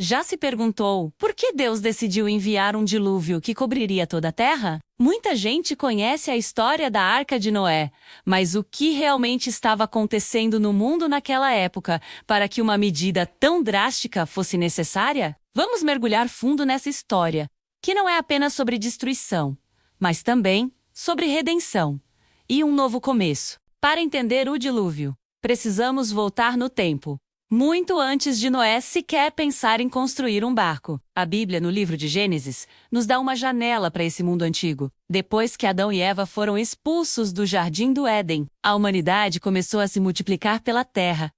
Já se perguntou por que Deus decidiu enviar um dilúvio que cobriria toda a terra? Muita gente conhece a história da Arca de Noé, mas o que realmente estava acontecendo no mundo naquela época para que uma medida tão drástica fosse necessária? Vamos mergulhar fundo nessa história, que não é apenas sobre destruição, mas também sobre redenção e um novo começo. Para entender o dilúvio, precisamos voltar no tempo, muito antes de Noé sequer pensar em construir um barco. A Bíblia, no livro de Gênesis, nos dá uma janela para esse mundo antigo. Depois que Adão e Eva foram expulsos do Jardim do Éden, a humanidade começou a se multiplicar pela terra.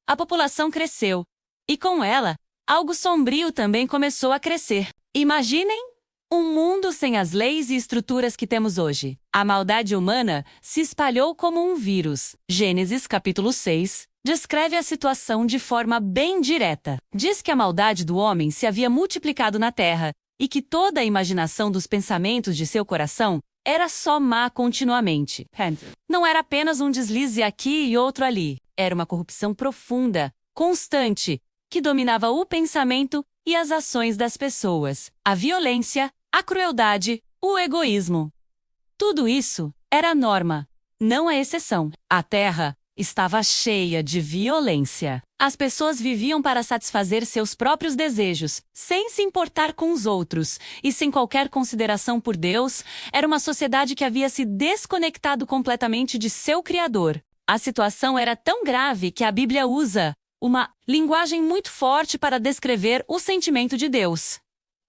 A população cresceu, e com ela, algo sombrio também começou a crescer. Imaginem um mundo sem as leis e estruturas que temos hoje. A maldade humana se espalhou como um vírus. Gênesis capítulo 6 descreve a situação de forma bem direta. Diz que a maldade do homem se havia multiplicado na terra e que toda a imaginação dos pensamentos de seu coração era só má continuamente. Não era apenas um deslize aqui e outro ali. Era uma corrupção profunda, constante, que dominava o pensamento e as ações das pessoas. A violência, a crueldade, o egoísmo. Tudo isso era a norma, não a exceção. A terra estava cheia de violência. As pessoas viviam para satisfazer seus próprios desejos, sem se importar com os outros e sem qualquer consideração por Deus. Era uma sociedade que havia se desconectado completamente de seu Criador. A situação era tão grave que a Bíblia usa uma linguagem muito forte para descrever o sentimento de Deus.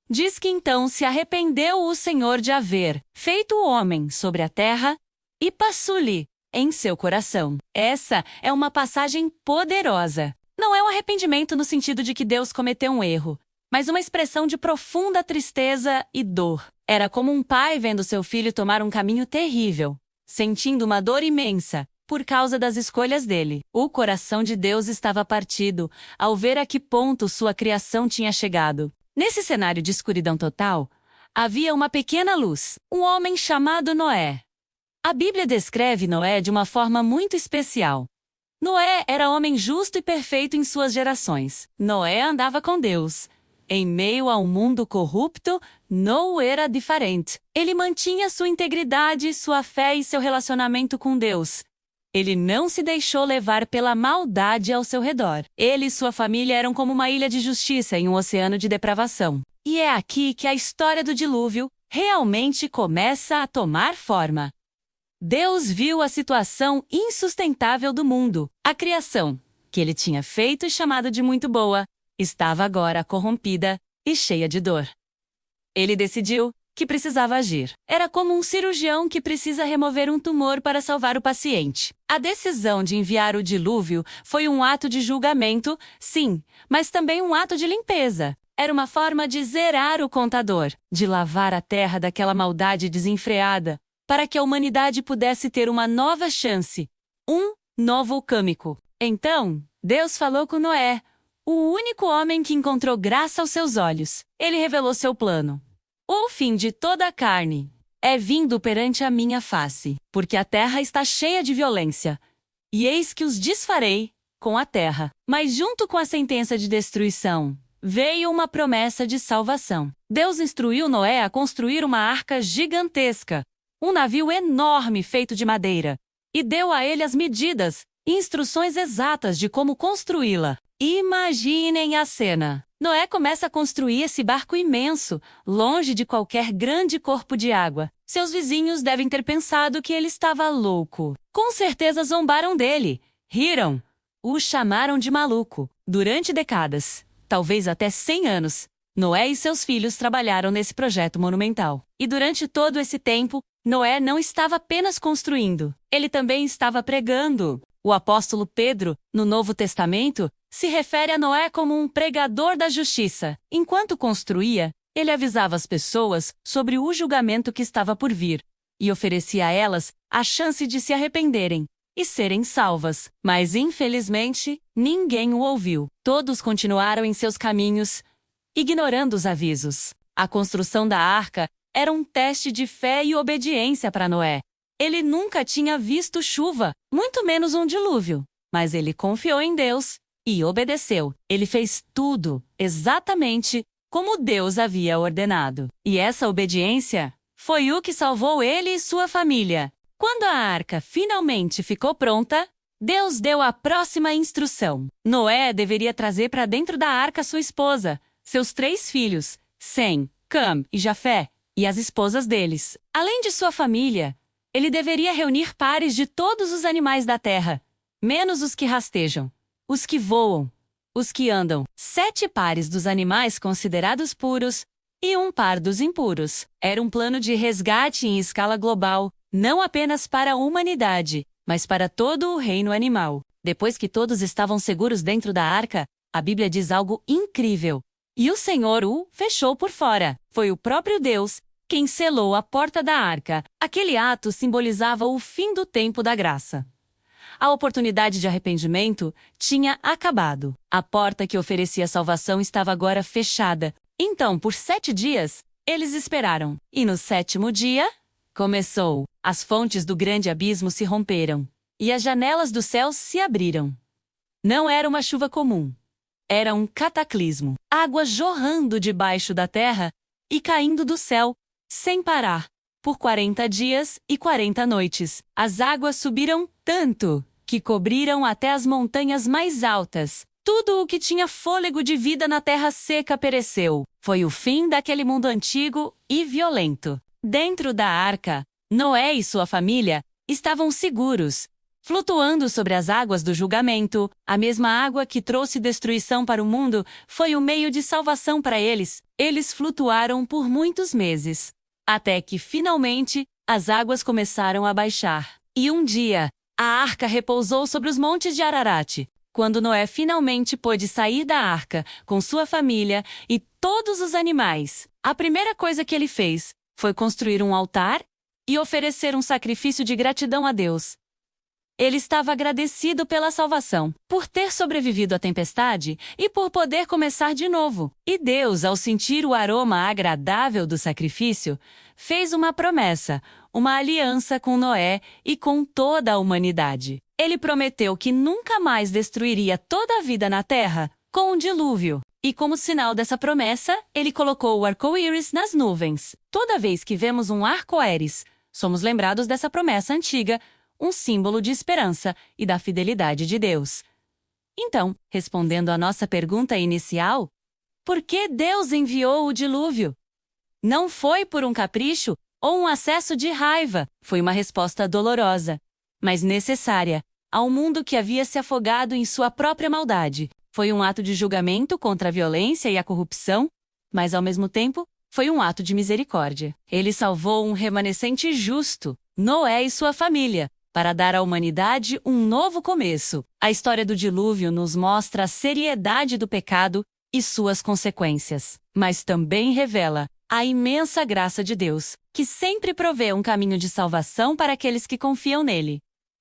Diz que então se arrependeu o Senhor de haver feito o homem sobre a terra e passou-lhe em seu coração. Essa é uma passagem poderosa. Não é um arrependimento no sentido de que Deus cometeu um erro, mas uma expressão de profunda tristeza e dor. Era como um pai vendo seu filho tomar um caminho terrível, sentindo uma dor imensa por causa das escolhas dele. O coração de Deus estava partido ao ver a que ponto sua criação tinha chegado. Nesse cenário de escuridão total, havia uma pequena luz, um homem chamado Noé. A Bíblia descreve Noé de uma forma muito especial. Noé era homem justo e perfeito em suas gerações. Noé andava com Deus. Em meio a um mundo corrupto, Noé era diferente. Ele mantinha sua integridade, sua fé e seu relacionamento com Deus. Ele não se deixou levar pela maldade ao seu redor. Ele e sua família eram como uma ilha de justiça em um oceano de depravação. E é aqui que a história do dilúvio realmente começa a tomar forma. Deus viu a situação insustentável do mundo. A criação, que ele tinha feito e chamado de muito boa, estava agora corrompida e cheia de dor. Ele decidiu que precisava agir. Era como um cirurgião que precisa remover um tumor para salvar o paciente. A decisão de enviar o dilúvio foi um ato de julgamento, sim, mas também um ato de limpeza. Era uma forma de zerar o contador, de lavar a terra daquela maldade desenfreada, para que a humanidade pudesse ter uma nova chance, um novo câmico. Então, Deus falou com Noé, o único homem que encontrou graça aos seus olhos. Ele revelou seu plano. O fim de toda a carne é vindo perante a minha face, porque a terra está cheia de violência, e eis que os desfarei com a terra. Mas junto com a sentença de destruição, veio uma promessa de salvação. Deus instruiu Noé a construir uma arca gigantesca, um navio enorme feito de madeira, e deu a ele as medidas e instruções exatas de como construí-la. Imaginem a cena. Noé começa a construir esse barco imenso, longe de qualquer grande corpo de água. Seus vizinhos devem ter pensado que ele estava louco. Com certeza zombaram dele, riram, o chamaram de maluco. Durante décadas, talvez até 100 anos, Noé e seus filhos trabalharam nesse projeto monumental. E durante todo esse tempo, Noé não estava apenas construindo, ele também estava pregando. O apóstolo Pedro, no Novo Testamento, se refere a Noé como um pregador da justiça. Enquanto construía, ele avisava as pessoas sobre o julgamento que estava por vir e oferecia a elas a chance de se arrependerem e serem salvas. Mas, infelizmente, ninguém o ouviu. Todos continuaram em seus caminhos, ignorando os avisos. A construção da arca era um teste de fé e obediência para Noé. Ele nunca tinha visto chuva, muito menos um dilúvio. Mas ele confiou em Deus e obedeceu. Ele fez tudo exatamente como Deus havia ordenado. E essa obediência foi o que salvou ele e sua família. Quando a arca finalmente ficou pronta, Deus deu a próxima instrução. Noé deveria trazer para dentro da arca sua esposa, seus 3 filhos, Sem, Cam e Jafé, e as esposas deles. Além de sua família, ele deveria reunir pares de todos os animais da terra, menos os que rastejam, os que voam, os que andam, 7 pares dos animais considerados puros e 1 par dos impuros. Era um plano de resgate em escala global, não apenas para a humanidade, mas para todo o reino animal. Depois que todos estavam seguros dentro da arca, a Bíblia diz algo incrível. E o Senhor o fechou por fora. Foi o próprio Deus quem selou a porta da arca. Aquele ato simbolizava o fim do tempo da graça. A oportunidade de arrependimento tinha acabado. A porta que oferecia salvação estava agora fechada. Então, por 7 dias, eles esperaram. E no 7º dia, começou. As fontes do grande abismo se romperam. E as janelas dos céus se abriram. Não era uma chuva comum. Era um cataclismo. Água jorrando debaixo da terra e caindo do céu, sem parar. Por 40 dias e 40 noites, as águas subiram tanto que cobriram até as montanhas mais altas. Tudo o que tinha fôlego de vida na terra seca pereceu. Foi o fim daquele mundo antigo e violento. Dentro da arca, Noé e sua família estavam seguros, flutuando sobre as águas do julgamento. A mesma água que trouxe destruição para o mundo foi o meio de salvação para eles. Eles flutuaram por muitos meses, até que, finalmente, as águas começaram a baixar. E um dia, a arca repousou sobre os montes de Ararat. Quando Noé finalmente pôde sair da arca com sua família e todos os animais, a primeira coisa que ele fez foi construir um altar e oferecer um sacrifício de gratidão a Deus. Ele estava agradecido pela salvação, por ter sobrevivido à tempestade e por poder começar de novo. E Deus, ao sentir o aroma agradável do sacrifício, fez uma promessa, uma aliança com Noé e com toda a humanidade. Ele prometeu que nunca mais destruiria toda a vida na terra com um dilúvio. E como sinal dessa promessa, ele colocou o arco-íris nas nuvens. Toda vez que vemos um arco-íris, somos lembrados dessa promessa antiga, um símbolo de esperança e da fidelidade de Deus. Então, respondendo à nossa pergunta inicial, por que Deus enviou o dilúvio? Não foi por um capricho ou um acesso de raiva, foi uma resposta dolorosa, mas necessária, ao mundo que havia se afogado em sua própria maldade. Foi um ato de julgamento contra a violência e a corrupção, mas ao mesmo tempo, foi um ato de misericórdia. Ele salvou um remanescente justo, Noé e sua família, para dar à humanidade um novo começo. A história do dilúvio nos mostra a seriedade do pecado e suas consequências, mas também revela a imensa graça de Deus, que sempre provê um caminho de salvação para aqueles que confiam nele.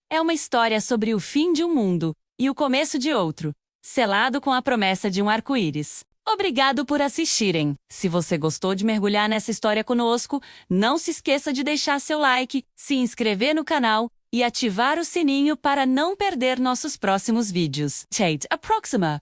É uma história sobre o fim de um mundo e o começo de outro, selado com a promessa de um arco-íris. Obrigado por assistirem. Se você gostou de mergulhar nessa história conosco, não se esqueça de deixar seu like, se inscrever no canal e ativar o sininho para não perder nossos próximos vídeos. Até a próxima!